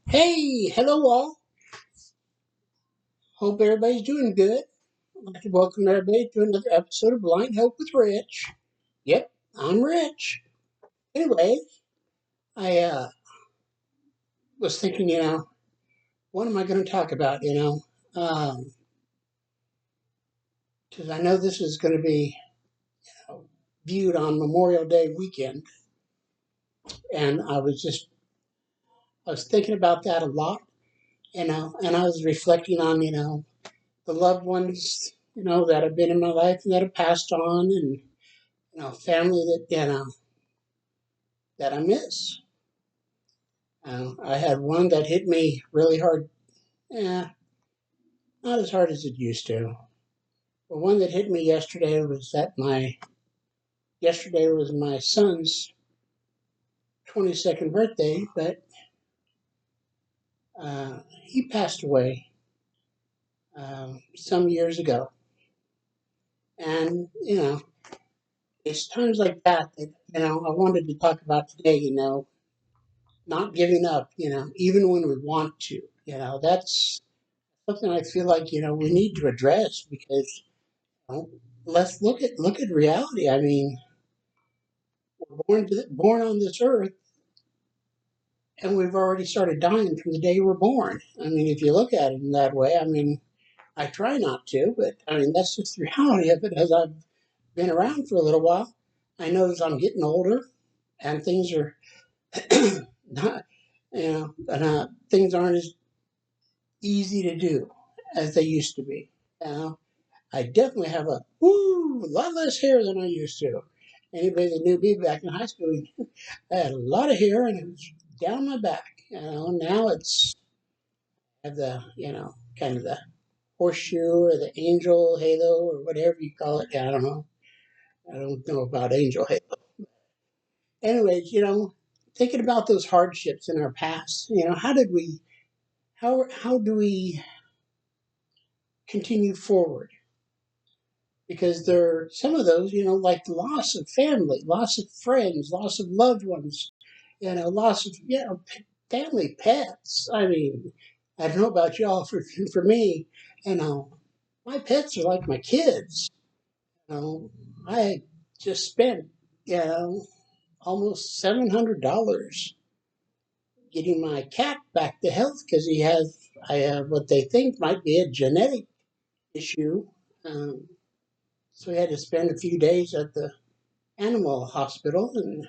Hey, hello all. Hope everybody's doing good. I'd like to welcome everybody to another episode of Blind Help with Rich. Yep, I'm Rich. Anyway, I was thinking, what am I going to talk about, because I know this is going to be viewed on Memorial Day weekend, and I was thinking about that a lot, and I was reflecting on, the loved ones, that have been in my life and that have passed on, and family that I miss. I had one that hit me really hard. Not as hard as it used to. But one that hit me yesterday was my son's 22nd birthday, but he passed away some years ago. And, it's times like that I wanted to talk about today, not giving up, even when we want to. That's something I feel like, we need to address because know, let's look at reality. I mean, born on this earth, and we've already started dying from the day we're born. I mean, if you look at it in that way, I mean, I try not to, but I mean that's just the reality of it. As I've been around for a little while, I notice I'm getting older, and things are not, things aren't as easy to do as they used to be. You know, I definitely have a lot less hair than I used to. Anybody that knew me back in high school, I had a lot of hair and it was down my back. Now it's have the kind of the horseshoe or the angel halo or whatever you call it. I don't know. I don't know about angel halo. Anyways, thinking about those hardships in our past, how do we continue forward? Because there are some of those, like loss of family, loss of friends, loss of loved ones, loss of family pets. I mean, I don't know about y'all. For me, you know, my pets are like my kids. I just spent almost $700 getting my cat back to health because I have what they think might be a genetic issue. Um, so we had to spend a few days at the animal hospital and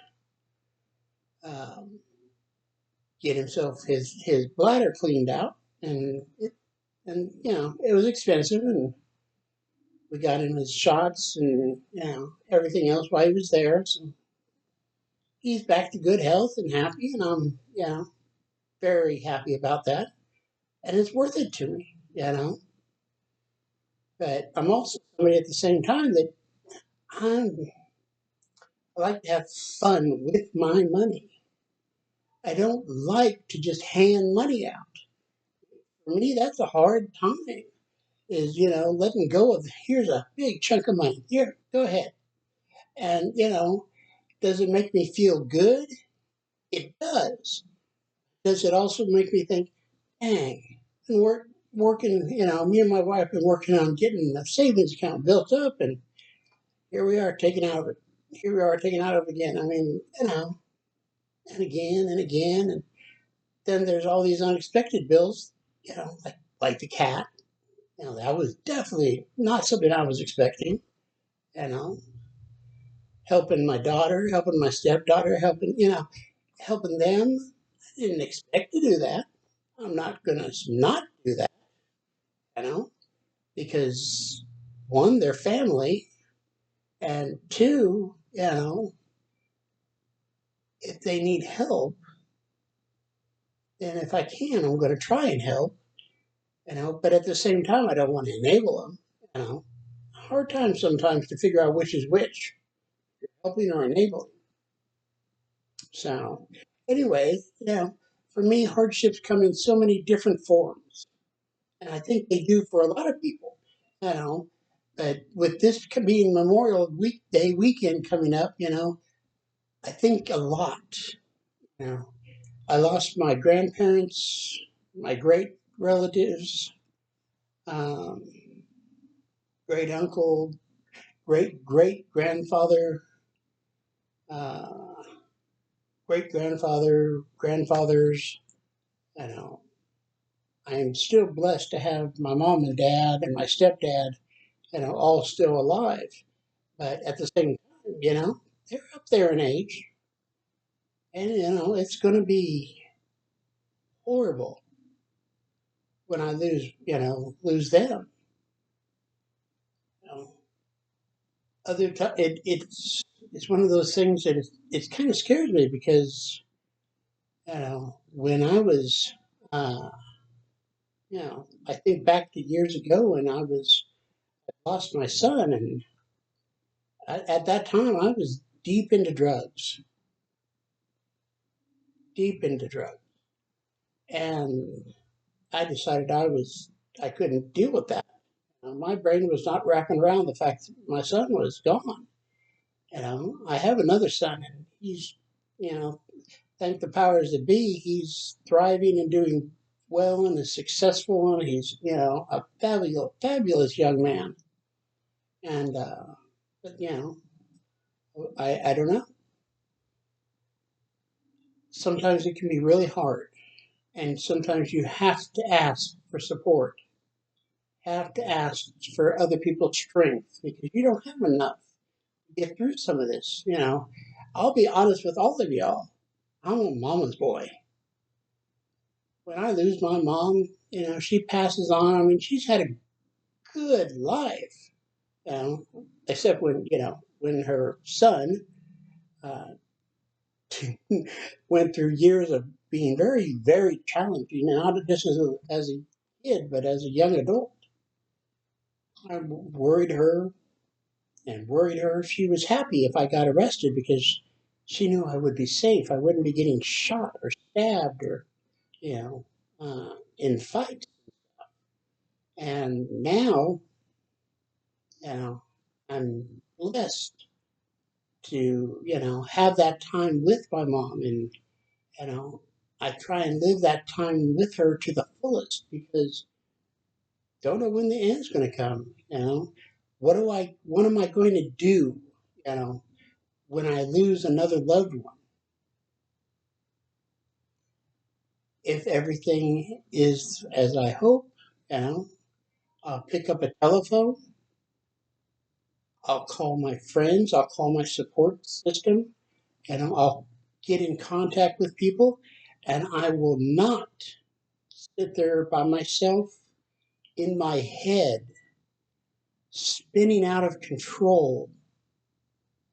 um, get himself his bladder cleaned out, and it was expensive, and we got him his shots and everything else while he was there. So he's back to good health and happy, and I'm very happy about that, and it's worth it to me, But I'm also somebody at the same time that I'm I like to have fun with my money. I don't like to just hand money out. For me, that's a hard time. Is letting go of here's a big chunk of money. Here, go ahead. And does it make me feel good? It does. Does it also make me think, dang, and we're working, me and my wife have been working on getting a savings account built up, and here we are taking out of it. Here we are taking out of it again. I mean, and again and again, and then there's all these unexpected bills, like the cat. That was definitely not something I was expecting. You know, helping my daughter, helping my stepdaughter, helping them. I didn't expect to do that. I'm not going to not do that, you know, because one, they're family, and two, if they need help, then if I can, I'm going to try and help, but at the same time, I don't want to enable them, you know. Hard time sometimes to figure out which is which, helping or enabling. So, anyway, for me, hardships come in so many different forms. And I think they do for a lot of people, you know. But with this being Memorial Weekend coming up, I think a lot, you know, I lost my grandparents, my great relatives, um, great uncle, great great grandfather, uh, great grandfather, grandfathers. You know, I am still blessed to have my mom and dad and my stepdad, all still alive. But at the same time, they're up there in age, and it's going to be horrible when I lose them. You know, it's one of those things that it kind of scares me because when I was I think back to years ago when I lost my son, and at that time I was deep into drugs, and I decided I couldn't deal with that. My brain was not wrapping around the fact that my son was gone. I have another son, and he's, thank the powers that be, he's thriving and doing well and is successful, and he's, a fabulous young man. And, but, I don't know. Sometimes it can be really hard, and sometimes you have to ask for support, have to ask for other people's strength because you don't have enough to get through some of this. I'll be honest with all of y'all. I'm a mama's boy. When I lose my mom, she passes on. I mean, she's had a good life, you know, except when her son uh, went through years of being very, very challenging, not just as a kid, but as a young adult. I worried her. She was happy if I got arrested because she knew I would be safe. I wouldn't be getting shot or stabbed or, in fights. And now, you know, I'm blessed to, have that time with my mom. And, you know, I try and live that time with her to the fullest because don't know when the end's going to come. What am I going to do, you know, when I lose another loved one? If everything is as I hope, I'll pick up a telephone, I'll call my friends, I'll call my support system, and I'll get in contact with people, and I will not sit there by myself in my head, spinning out of control,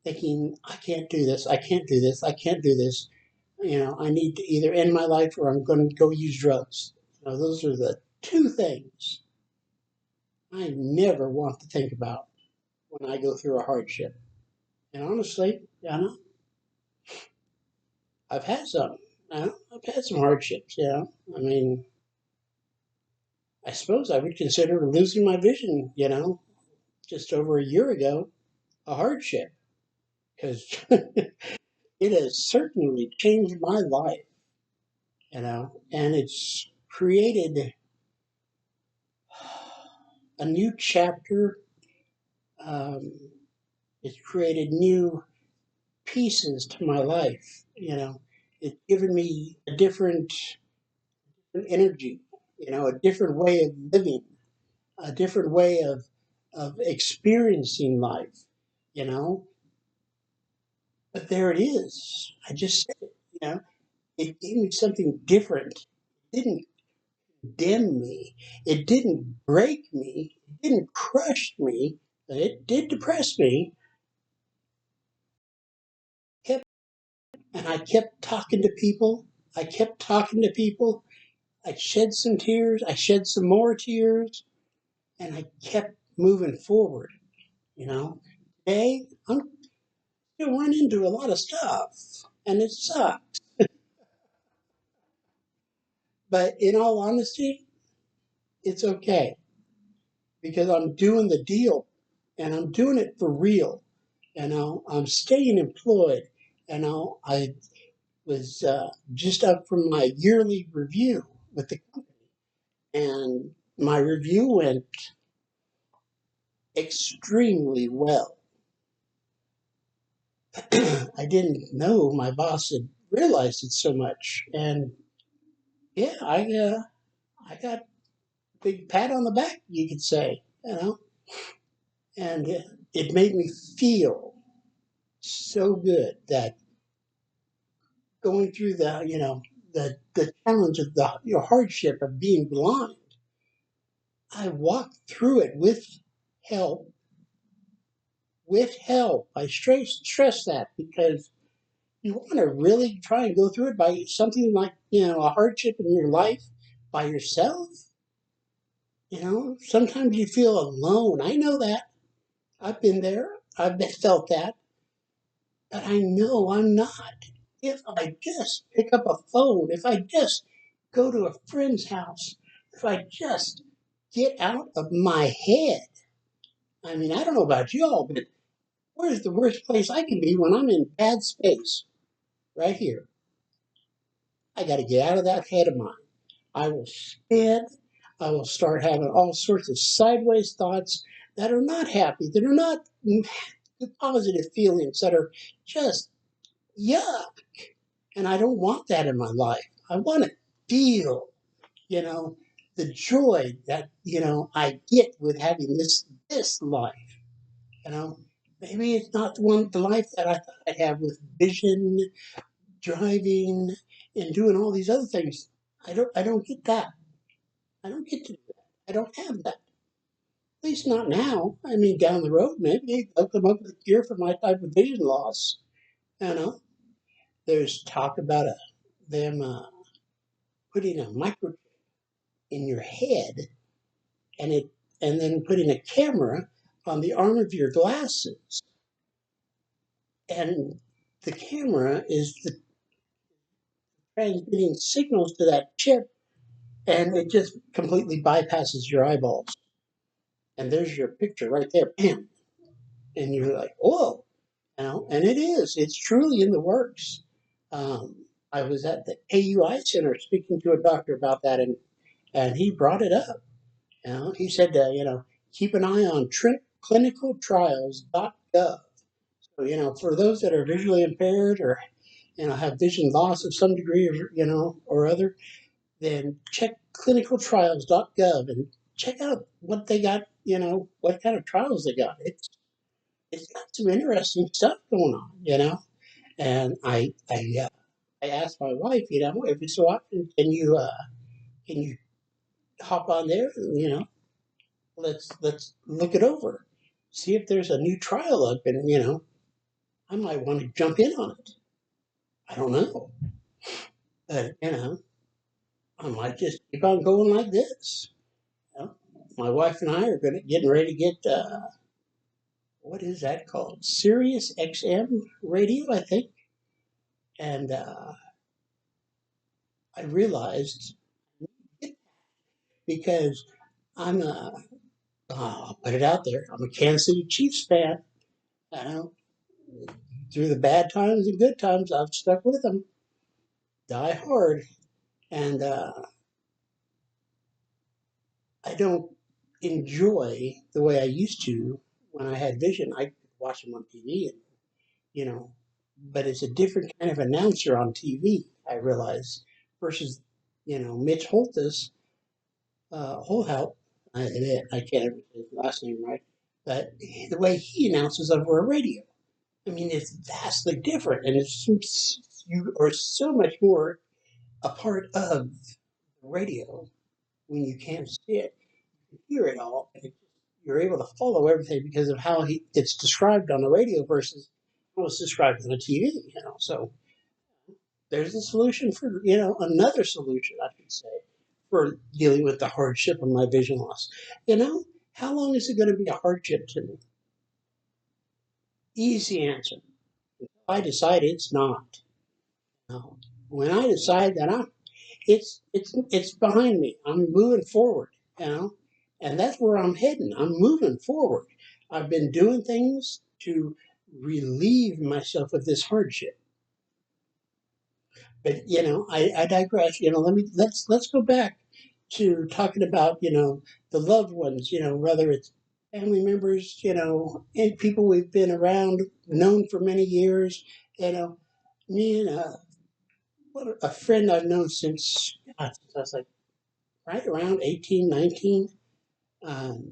thinking, I can't do this, I can't do this, I can't do this. I need to either end my life or I'm going to go use drugs. Those are the two things I never want to think about when I go through a hardship. And honestly, I've had some. I've had some hardships. I mean, I suppose I would consider losing my vision. Just over a year ago, a hardship because it has certainly changed my life. And it's created a new chapter. Um, it's created new pieces to my life. It's given me a different energy. A different way of living, a different way of experiencing life. You know, but there it is. I just said it. It gave me something different. It didn't condemn me. It didn't break me. It didn't crush me. It did depress me. Kept and I kept talking to people. I kept talking to people. I shed some tears. I shed some more tears, and I kept moving forward. Today I'm still running into a lot of stuff, and it sucks. But in all honesty, it's okay because I'm doing the deal, and I'm doing it for real. I'm staying employed. I was just up from my yearly review with the company, and my review went extremely well. I didn't know my boss had realized it so much, and yeah, I got a big pat on the back, you could say, and it made me feel so good that going through the challenge of the hardship of being blind, I walked through it help. With help, I stress that because you want to really try and go through it by something like a hardship in your life by yourself. Sometimes you feel alone. I know that. I've been there. Felt that, but I know I'm not. If I just pick up a phone, if I just go to a friend's house, if I just get out of my head. I mean, I don't know about y'all, but where's the worst place I can be when I'm in bad space? Right here. I got to get out of that head of mine. I will spin. I will start having all sorts of sideways thoughts that are not happy, that are not positive feelings, that are just yuck. And I don't want that in my life. I want to feel, you know, the joy that, I get with having this life. You know, maybe it's not the life that I thought I'd have with vision, driving, and doing all these other things. I don't get that. I don't get to do that. I don't have that. At least not now. I mean, down the road, maybe they'll come up with a cure for my type of vision loss. You know, there's talk about them putting a microchip in your head and then putting a camera on the arm of your glasses, and the camera is transmitting signals to that chip, and it just completely bypasses your eyeballs. And there's your picture right there, bam, and you're like, whoa, and it is. It's truly in the works. I was at the AUI Center speaking to a doctor about that, and he brought it up. He said, keep an eye on clinicaltrials.gov. So, for those that are visually impaired or, have vision loss of some degree or other, then check clinicaltrials.gov and check out what they got, what kind of trials they got. It's got some interesting stuff going on. And I asked my wife, every so often, can you hop on there? Let's look it over, see if there's a new trial up, and I might want to jump in on it. I don't know, but I might just keep on going like this. You know? My wife and I are getting ready to get what is that called? Sirius XM radio, I think, and I realized because I'm a I'll put it out there. I'm a Kansas City Chiefs fan. You know, through the bad times and good times, I've stuck with them, die hard, and I don't enjoy the way I used to when I had vision. I could watch them on TV, and you know, but it's a different kind of announcer on TV. I realize versus Mitch Holthus, Holthout. I can't ever say his last name right, but the way he announces over a radio. I mean, it's vastly different, and you are so much more a part of the radio when you can't see it, you hear it all, and you're able to follow everything because of how it's described on the radio versus how it's described on the TV. So there's a solution for another solution, I should say, for dealing with the hardship of my vision loss. How long is it going to be a hardship to me? Easy answer. I decide it's not. No. When I decide that it's behind me. I'm moving forward, and that's where I'm heading. I'm moving forward. I've been doing things to relieve myself of this hardship. But I digress. Let's go back to talking about the loved ones. Whether it's family members, and people we've been around, known for many years. You know, me and a friend I've known since, since I was like right around 18, 19. Um,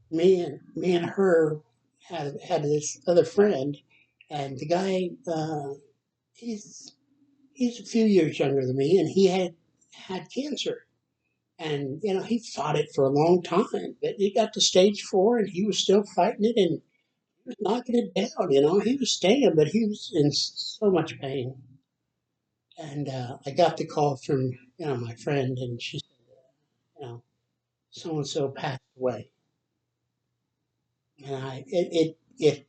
me and her had this other friend, and the guy, he's he's a few years younger than me, and he had cancer. And he fought it for a long time, but he got to stage 4, and he was still fighting it, and he was knocking it down. He was staying, but he was in so much pain. And I got the call from my friend, and she said, so and so passed away. And it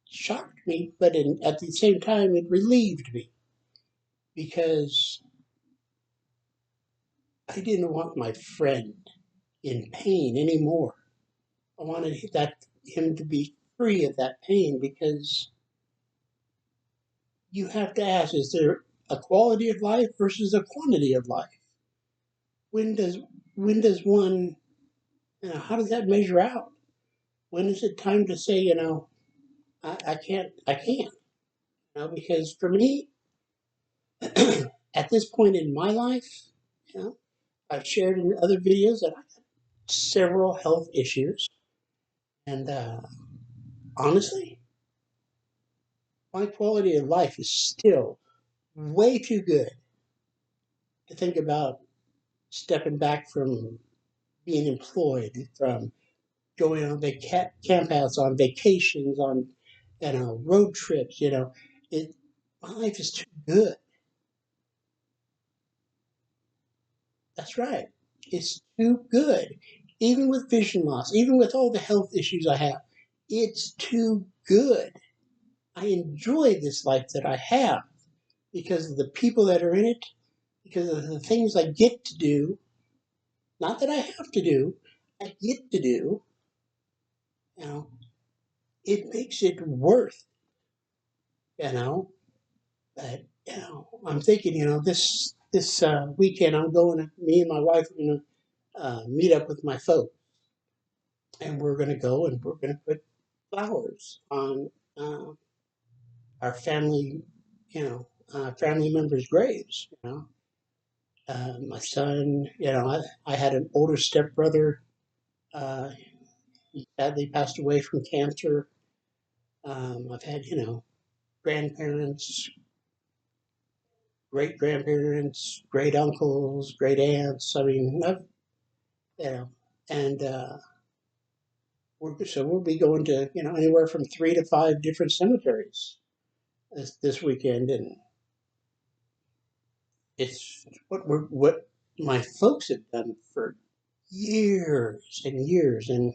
shocked me, but at the same time it relieved me, because I didn't want my friend in pain anymore. I wanted him to be free of that pain, because you have to ask: is there a quality of life versus a quantity of life? When does one, how does that measure out? When is it time to say, I can't, because for me, at this point in my life, you know, I've shared in other videos that I have several health issues, and honestly, my quality of life is still way too good to think about stepping back from being employed, from going on campouts, on vacations, on road trips. It My life is too good. That's right. It's too good. Even with vision loss, even with all the health issues I have, it's too good. I enjoy this life that I have because of the people that are in it, because of the things I get to do. Not that I have to do, I get to do. You know, it makes it worth. You know, but I'm thinking. This weekend I'm going. Me and my wife are going to meet up with my folks, and we're going to go and we're going to put flowers on uh, our family members' graves. My son. I had an older stepbrother. Uh, he sadly passed away from cancer. I've had grandparents, great grandparents, great uncles, great aunts. I mean, you know, and we'll be going to anywhere from 3 to 5 different cemeteries this weekend, and it's what my folks have done for years and years, and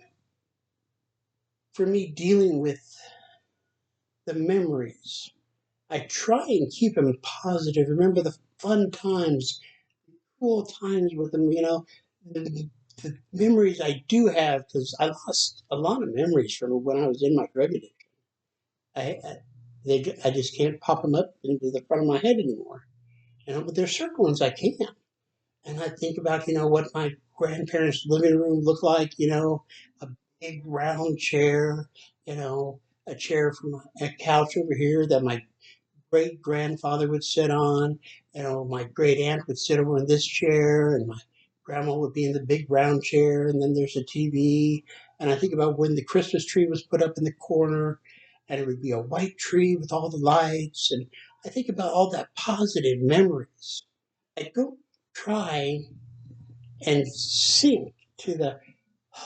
for me dealing with the memories. I try and keep them positive. Remember the fun times, cool times with them. The memories I do have, because I lost a lot of memories from when I was in my drug addiction. I just can't pop them up into the front of my head anymore. But there's certain ones I can. And I think about what my grandparents' living room looked like. A big round chair. A chair from a couch over here that my great grandfather would sit on. My great aunt would sit over in this chair, and my grandma would be in the big round chair, and then there's a TV. And I think about when the Christmas tree was put up in the corner, and it would be a white tree with all the lights. And I think about all that positive memories. I don't try and sink to the,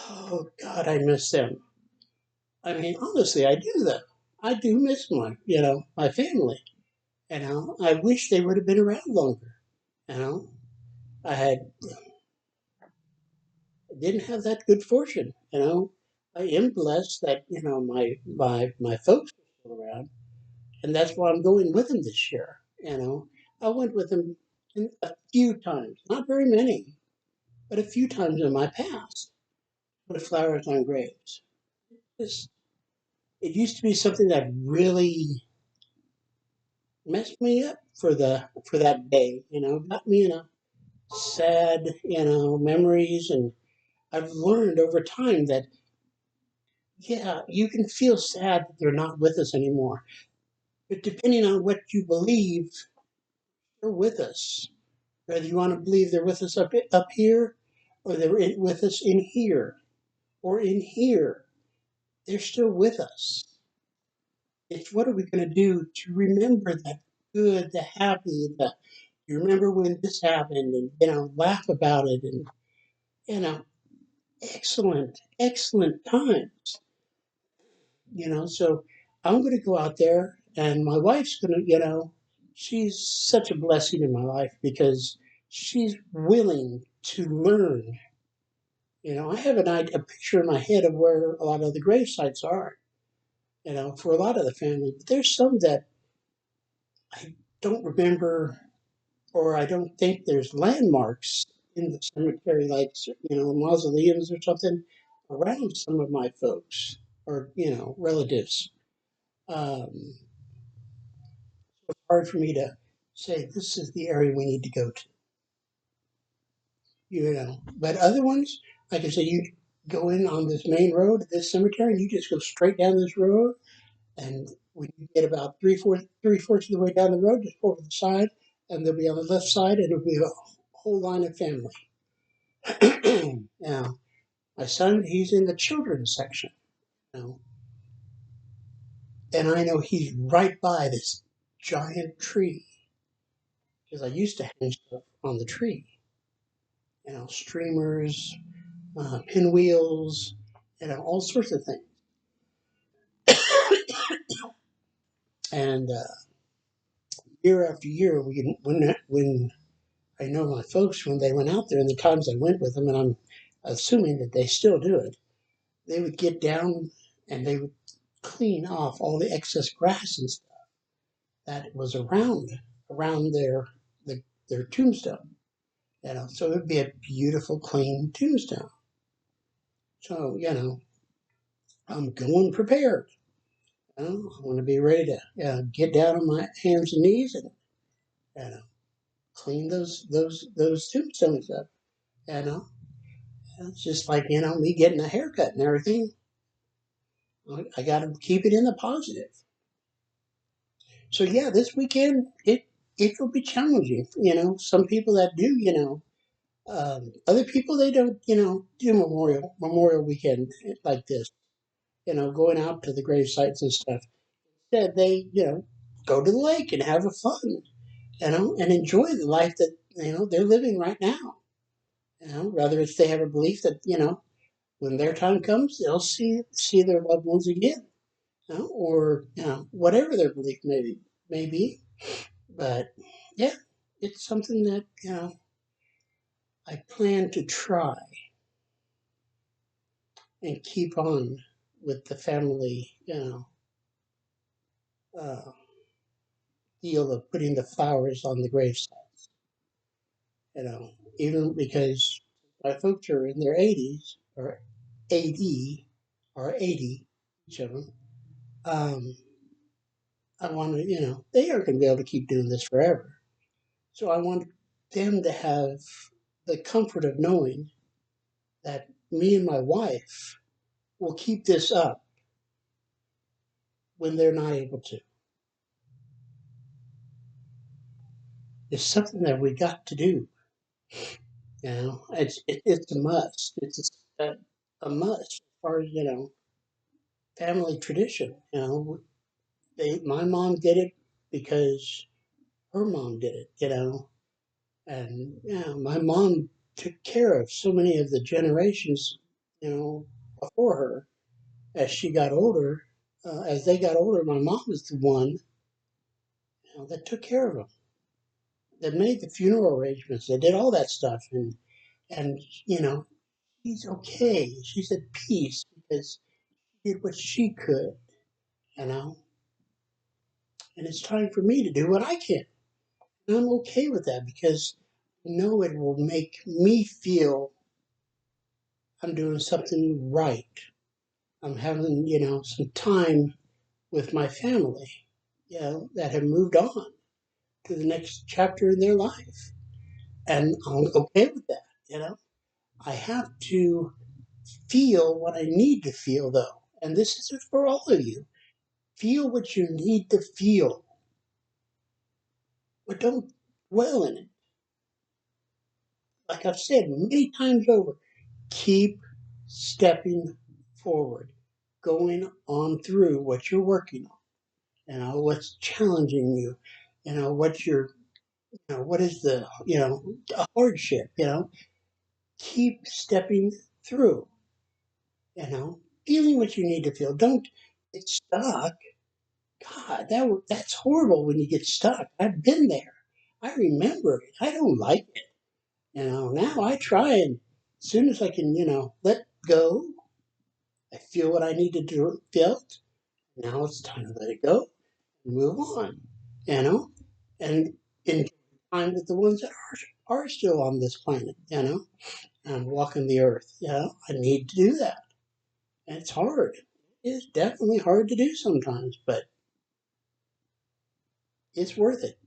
oh God, I miss them. I mean, honestly, I do though. I do miss my family. I wish they would have been around longer. You know, I had didn't have that good fortune. I am blessed that my folks are still around, and that's why I'm going with them this year. I went with them a few times, not very many, but a few times in my past. Put flowers on graves. It's, it used to be something that really messed me up for that day. Got me in a sad memories, and I've learned over time that yeah, you can feel sad that they're not with us anymore, but depending on what you believe, they're with us. Whether you want to believe they're with us up here, or with us in here, or in here, they're still with us. It's what are we going to do to remember that good, the happy, the you remember when this happened, and laugh about it, and you know, excellent, excellent times. So I'm going to go out there, and my wife's going to, she's such a blessing in my life because she's willing to learn. I have a picture in my head of where a lot of the grave sites are, for a lot of the family. But there's some that I don't remember, or I don't think there's landmarks in the cemetery, like, mausoleums or something around some of my folks or, relatives. Um, it's hard for me to say this is the area we need to go to, But other ones, like I say, you go in on this main road, this cemetery, and you just go straight down this road. And when you get about three-fourths of the way down the road, just over the side, and they'll be on the left side, and it'll be a whole line of family. Now, my son, he's in the children's section, you know, and I know he's right by this giant tree because I used to hang stuff on the tree, streamers, pinwheels, all sorts of things. And year after year, when I know my folks, when they went out there, and the times I went with them, and I'm assuming that they still do it, they would get down and they would clean off all the excess grass and stuff that was around their tombstone. So it would be a beautiful, clean tombstone. So I'm going prepared. I want to be ready to get down on my hands and knees and you know, clean those tombstones up. You know, it's just like me getting a haircut and everything. I got to keep it in the positive. So yeah, this weekend it will be challenging. Some people that do, other people they don't, do Memorial Weekend like this. Going out to the grave sites and stuff. Instead, they go to the lake and have a fun, and enjoy the life that they're living right now. Whether it's they have a belief that when their time comes, they'll see their loved ones again, or whatever their belief may be. But yeah, it's something that I plan to try and keep on with the family, uh, deal of putting the flowers on the gravesite. You know, even because my folks are in their 80s or 80 or 80, each of them. Um, I want to, they aren't going to be able to keep doing this forever. So I want them to have the comfort of knowing that me and my wife will keep this up when they're not able to. It's something that we got to do. It's a must. It's a must as far as family tradition. My mom did it because her mom did it. And my mom took care of so many of the generations, before her as she got older. As they got older, my mom was the one that took care of them, that made the funeral arrangements, that did all that stuff, and she's okay. She's at peace because she did what she could, you know. And it's time for me to do what I can. And I'm okay with that because I know it will make me feel I'm doing something right. I'm having, some time with my family, that have moved on. to the next chapter in their life. And I'm okay with that, I have to feel what I need to feel, though. And this is for all of you. Feel what you need to feel, but don't dwell in it. Like I've said many times over, keep stepping forward, going on through what you're working on, what's challenging you, what you're, what is a hardship, keep stepping through, feeling what you need to feel. Don't get stuck. God, that's horrible when you get stuck. I've been there. I remember it. I don't like it. Now I try and as soon as I can, let go, I feel what I need to do, felt. Now it's time to let it go and move on, you know, and enjoy time with the ones that are still on this planet, and walking the earth. I need to do that. And it's hard. It's definitely hard to do sometimes, but it's worth it.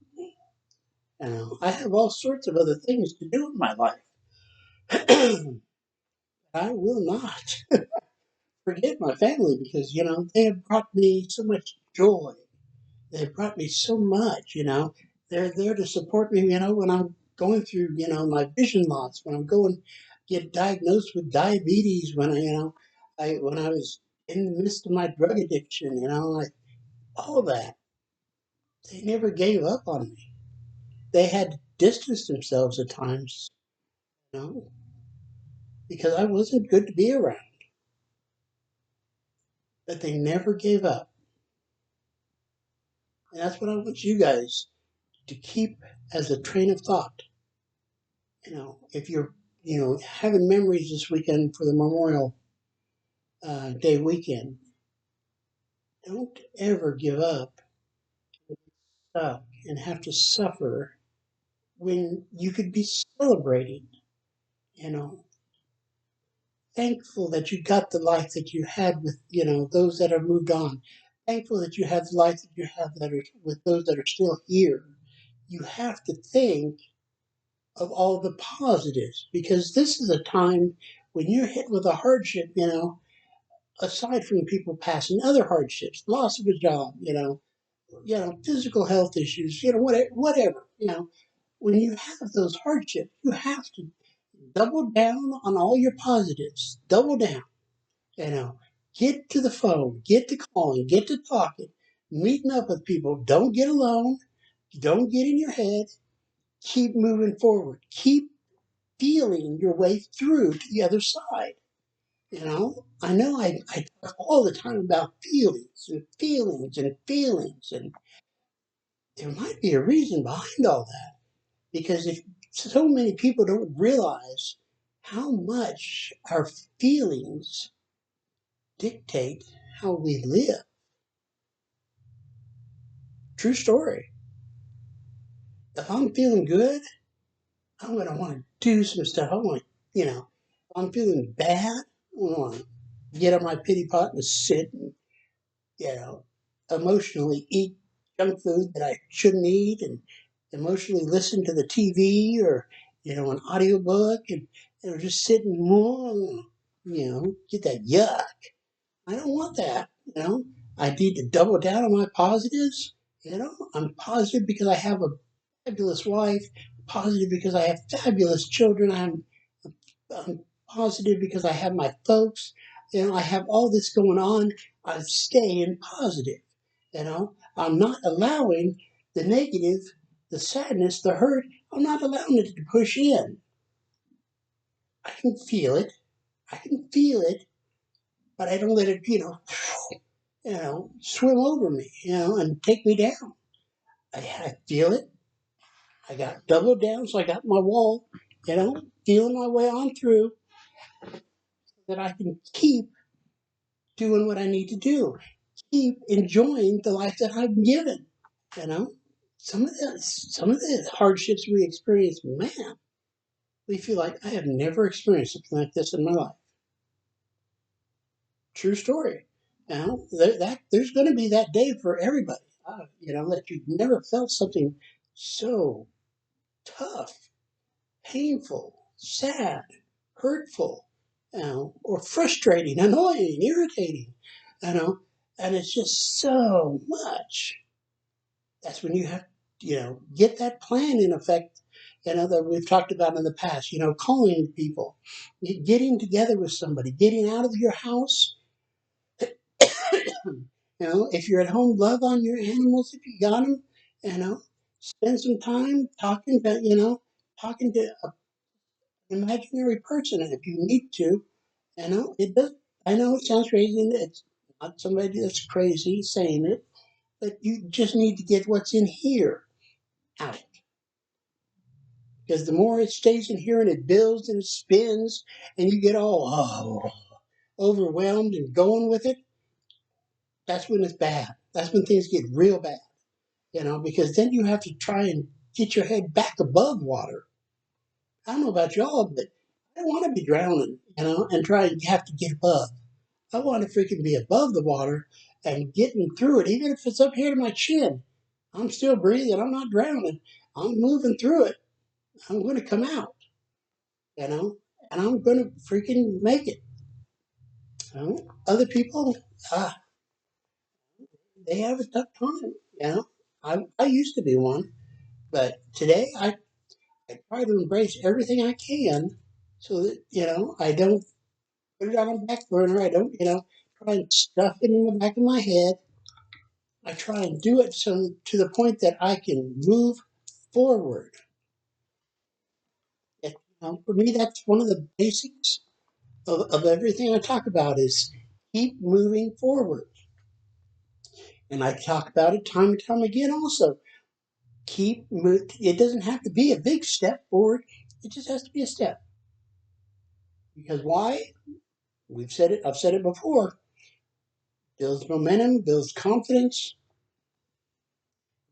I have all sorts of other things to do in my life. I will not forget my family because, they have brought me so much joy. They've brought me so much, They're there to support me, when I'm going through, my vision loss, when I'm going get diagnosed with diabetes, when when I was in the midst of my drug addiction, like all that. They never gave up on me. They had to distance themselves at times, you know, because I wasn't good to be around. But they never gave up. And that's what I want you guys to keep as a train of thought. If you're, having memories this weekend for the Memorial Day weekend, don't ever give up, stuck, and have to suffer when you could be celebrating, you know, thankful that you got the life that you had with, those that have moved on. Thankful that you have the life that you have that are with those that are still here. You have to think of all the positives because this is a time when you're hit with a hardship, aside from people passing, other hardships, loss of a job, physical health issues, whatever, when you have those hardships, you have to double down on all your positives. Double down, you know. Get to the phone, get to calling, get to talking, meeting up with people. Don't get alone. Don't get in your head. Keep moving forward. Keep feeling your way through to the other side. I know I talk all the time about feelings and feelings and feelings, and there might be a reason behind all that. Because if so many people don't realize how much our feelings dictate how we live. True story. If I'm feeling good, I'm going to want to do some stuff. I want to, if I'm feeling bad, I want to get on my pity pot and sit and you know, emotionally eat junk food that I shouldn't eat and emotionally listen to the TV or, an audiobook and, just sit and, get that yuck. I don't want that, I need to double down on my positives. I'm positive because I have a fabulous wife, positive because I have fabulous children. I'm positive because I have my folks. I have all this going on. I'm staying positive. I'm not allowing the negative, the sadness, the hurt. I'm not allowing it to push in. I can feel it. I can feel it, but I don't let it, swim over me, and take me down. I feel it. I got doubled down, so I got my wall, feeling my way on through so that I can keep doing what I need to do. Keep enjoying the life that I'm given. You know, some of the hardships we experience, man, we feel like I have never experienced something like this in my life. True story. There's going to be that day for everybody. That you've never felt something so tough, painful, sad, hurtful, or frustrating, annoying, irritating, you know, and it's just so much. That's when you have, get that plan in effect, that we've talked about in the past, calling people, getting together with somebody, getting out of your house. If you're at home, love on your animals if you got them. You know, spend some time talking to an imaginary person if you need to. It does. I know it sounds crazy. It's not somebody that's crazy saying it, but you just need to get what's in here out. Because the more it stays in here and it builds and it spins, and you get all overwhelmed and going with it, that's when it's bad. That's when things get real bad. Because then you have to try and get your head back above water. I don't know about y'all, but I don't want to be drowning, and try and have to get above. I want to freaking be above the water and getting through it, even if it's up here to my chin. I'm still breathing. I'm not drowning. I'm moving through it. I'm going to come out, you know, and I'm going to freaking make it. Other people, uh, they have a tough time, I used to be one, but today I try to embrace everything I can so that, I don't put it on a back burner. I don't, try and stuff it in the back of my head. I try and do it so to the point that I can move forward. For me, that's one of the basics of everything I talk about is keep moving forward. And I talk about it time and time again also. It doesn't have to be a big step forward. It just has to be a step. Because why? We've said it, I've said it before. Builds momentum, builds confidence.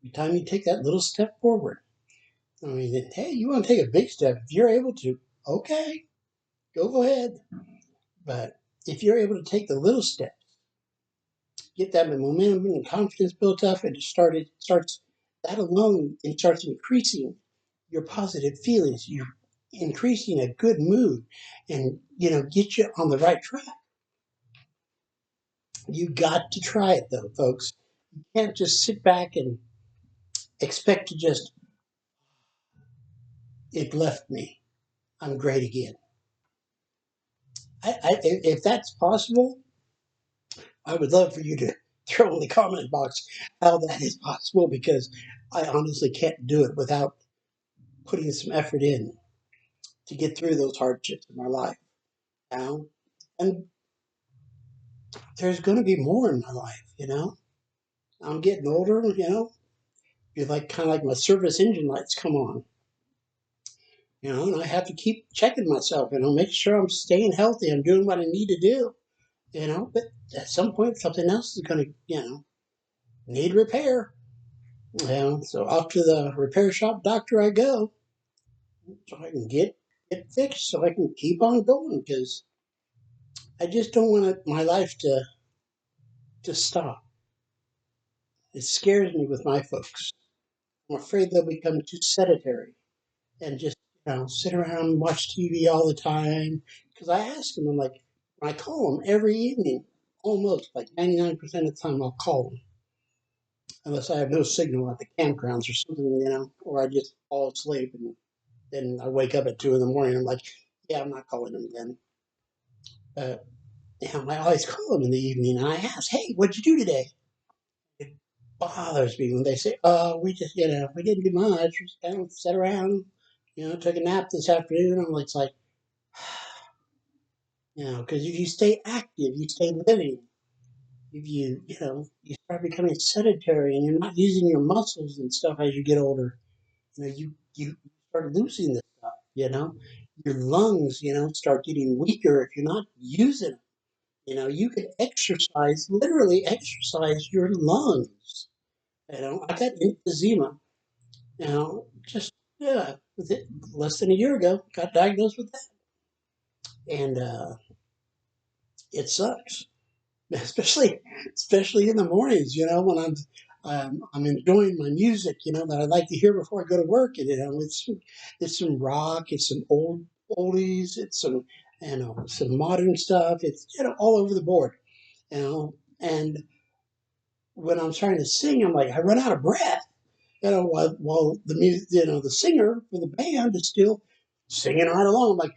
Every time you take that little step forward. I mean, hey, you want to take a big step. If you're able to, okay, go ahead. But if you're able to take the little step, get that momentum and confidence built up, and starts that alone, it starts increasing your positive feelings. You're increasing a good mood, and get you on the right track. You got to try it though, folks. You can't just sit back and expect to just it left me. I'm great again. If that's possible, I would love for you to throw in the comment box how that is possible because I honestly can't do it without putting some effort in to get through those hardships in my life. And there's going to be more in my life. I'm getting older. You're like kind of like my service engine lights come on. And I have to keep checking myself, make sure I'm staying healthy. I'm doing what I need to do. But at some point, something else is going to need repair. So off to the repair shop doctor I go, so I can get fixed, so I can keep on going because I just don't want my life to stop. It scares me with my folks. I'm afraid they'll become too sedentary and just sit around and watch TV all the time. Because I ask them, I'm like, I call them every evening, almost like 99% of the time I'll call them, unless I have no signal at the campgrounds or something, or I just fall asleep and then I wake up at 2 in the morning. I'm like, yeah, I'm not calling them again. Uh, I always call them in the evening and I ask, hey, what'd you do today? It bothers me when they say, oh, we just, we didn't do much. We just kind of sat around, took a nap this afternoon. I'm like, it's like, because if you stay active, you stay living. If you start becoming sedentary and you're not using your muscles and stuff as you get older, you start losing this stuff, your lungs, start getting weaker if you're not using them. You can exercise, literally exercise your lungs. I got emphysema, just, yeah, less than a year ago, got diagnosed with that. And it sucks, especially in the mornings, when I'm enjoying my music, that I like to hear before I go to work. And, it's some rock, it's some oldies, it's some modern stuff. It's, all over the board, and when I'm trying to sing, I'm like, I run out of breath, while the music, the singer for the band is still singing right along. I'm like,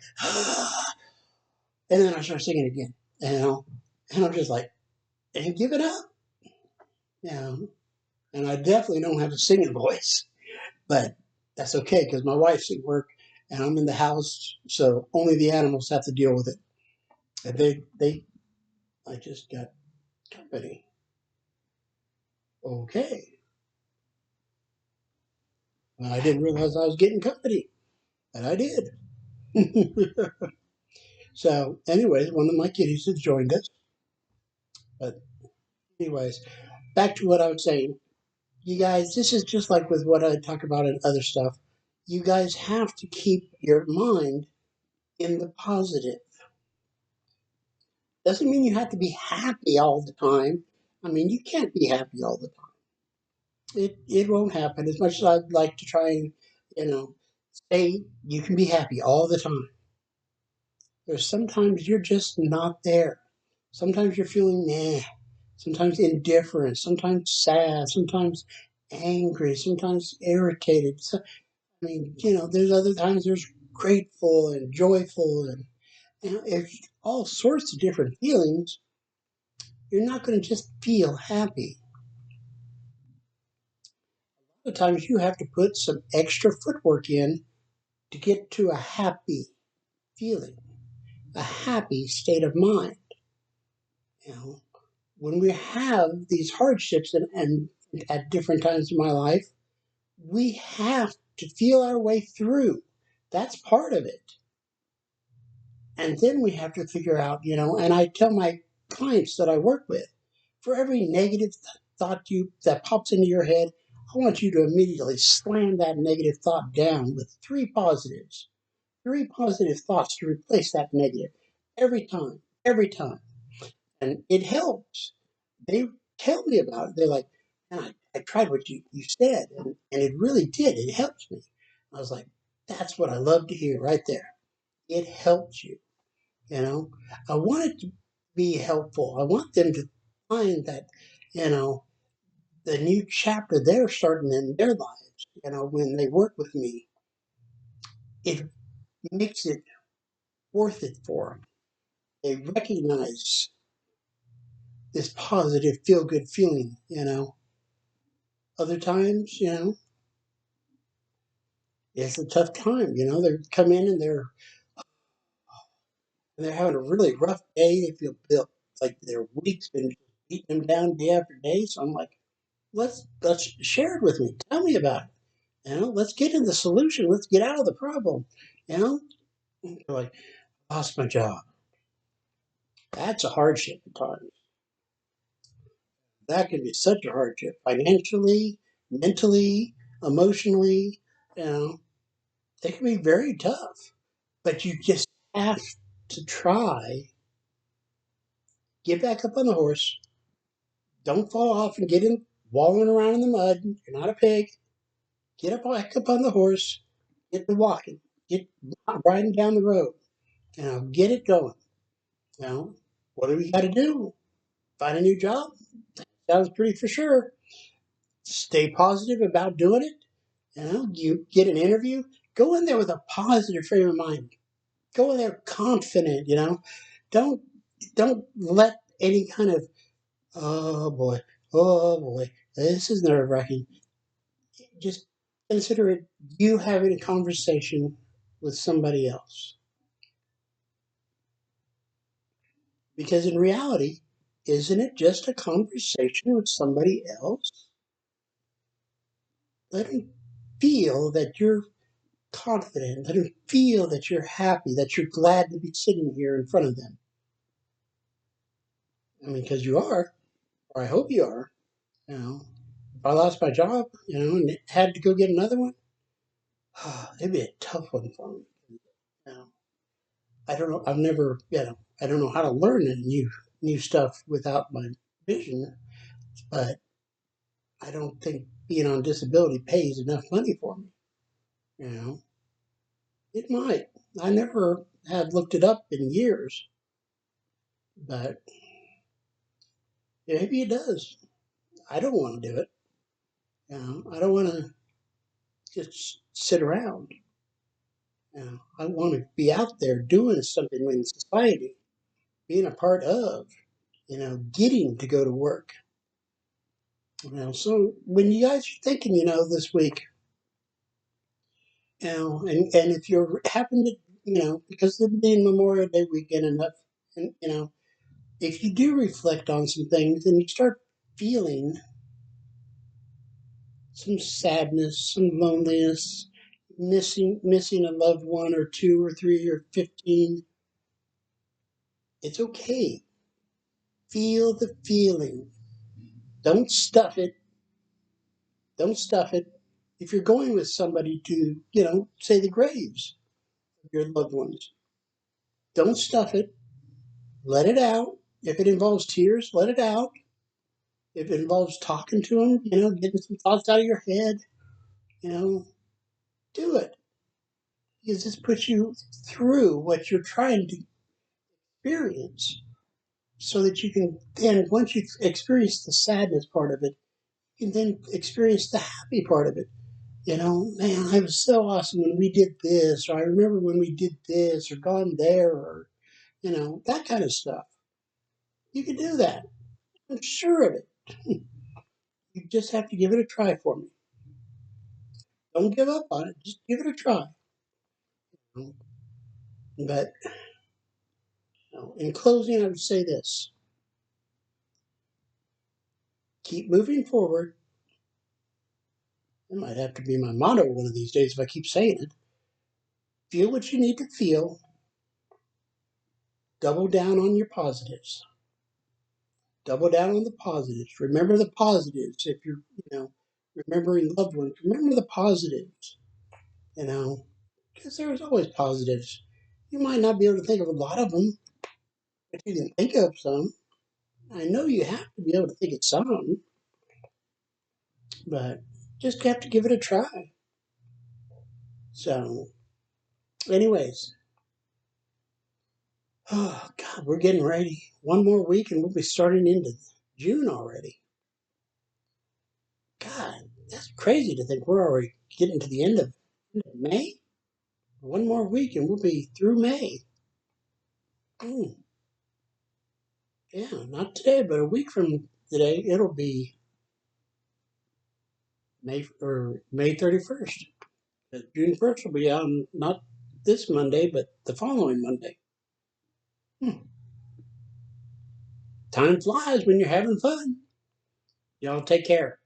and then I start singing again, and I'm just like, and give it up, you know. And I definitely don't have a singing voice, but that's okay because my wife's at work and I'm in the house, so only the animals have to deal with it. And I just got company. Okay. And I didn't realize I was getting company, and I did. So, anyways, one of my kitties has joined us. But, anyways, back to what I was saying. You guys, this is just like with what I talk about in other stuff. You guys have to keep your mind in the positive. Doesn't mean you have to be happy all the time. I mean, you can't be happy all the time. It won't happen. As much as I'd like to try and, you know, say you can be happy all the time. There's sometimes you're just not there. Sometimes you're feeling meh. Sometimes indifferent. Sometimes sad. Sometimes angry. Sometimes irritated. So, I mean, there's other times there's grateful and joyful and it's all sorts of different feelings. You're not going to just feel happy. Sometimes you have to put some extra footwork in to get to a happy feeling, a happy state of mind. You know, when we have these hardships and at different times in my life, we have to feel our way through. That's part of it. And then we have to figure out, and I tell my clients that I work with, for every negative thought that pops into your head, I want you to immediately slam that negative thought down with three positive thoughts to replace that negative every time. And it helps. They tell me about it. They're like, man, I tried what you said, and it really did. It helps me. I was like, that's what I love to hear right there. It helps you. You know, I want it to be helpful. I want them to find that, you know, the new chapter they're starting in their lives, when they work with me, it makes it worth it for them. They recognize this positive, feel good feeling. Other times, it's a tough time. They come in and they're having a really rough day. They feel like their week's been beating them down day after day. So I'm like, let's share it with me. Tell me about it. Let's get in the solution. Let's get out of the problem. You know, like lost my job. That's a hardship at times. That can be such a hardship financially, mentally, emotionally. You know, it can be very tough. But you just have to try. Get back up on the horse. Don't fall off and get in wallowing around in the mud. You're not a pig. Get up back up on the horse. Get to walking. Get riding down the road. Get it going. You know, what do we got to do? Find a new job? Sounds pretty for sure. Stay positive about doing it. You get an interview. Go in there with a positive frame of mind. Go in there confident. Don't don't let any kind of oh boy, this is nerve wracking. Just consider it you having a conversation with somebody else. Because in reality, isn't it just a conversation with somebody else? Let them feel that you're confident. Let them feel that you're happy, that you're glad to be sitting here in front of them. I mean, because you are, or I hope you are. If I lost my job, and had to go get another one, it'd be a tough one for me. You know, I don't know. I've never, I don't know how to learn new stuff without my vision, but I don't think being on disability pays enough money for me. You know, it might. I never have looked it up in years, but maybe it does. I don't want to do it. I don't want to just sit around. I want to be out there doing something in society, being a part of, getting to go to work. So when you guys are thinking, this week, and if you're happen to, because of being Memorial Day weekend enough, and if you do reflect on some things and you start feeling some sadness, some loneliness, missing a loved one or two or three or 15, it's okay. Feel the feeling. Don't stuff it. Don't stuff it. If you're going with somebody to, say the graves of your loved ones, don't stuff it. Let it out. If it involves tears, let it out. If it involves talking to them, getting some thoughts out of your head, you know, do it. Because this puts you through what you're trying to experience so that you can then, once you experience the sadness part of it, you can then experience the happy part of it. Man, it was so awesome when we did this, or I remember when we did this, or gone there, or, that kind of stuff. You can do that. I'm sure of it. You just have to give it a try for me. Don't give up on it. Just give it a try. But in closing, I would say this: keep moving forward. It might have to be my motto one of these days if I keep saying it. Feel what you need to feel. Double down on your positives. Double down on the positives. Remember the positives. If you're, remembering loved ones, remember the positives. You know, because there's always positives. You might not be able to think of a lot of them, but you can think of some. I know you have to be able to think of some, but just have to give it a try. So, anyways, oh God, we're getting ready. One more week and we'll be starting into June already. God, that's crazy to think we're already getting to the end of May. One more week and we'll be through May. Mm, yeah, not today, but a week from today, it'll be May 31st. June 1st will be on not this Monday, but the following Monday. Hmm. Time flies when you're having fun. Y'all take care.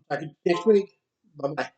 Talk to you next week. Bye bye.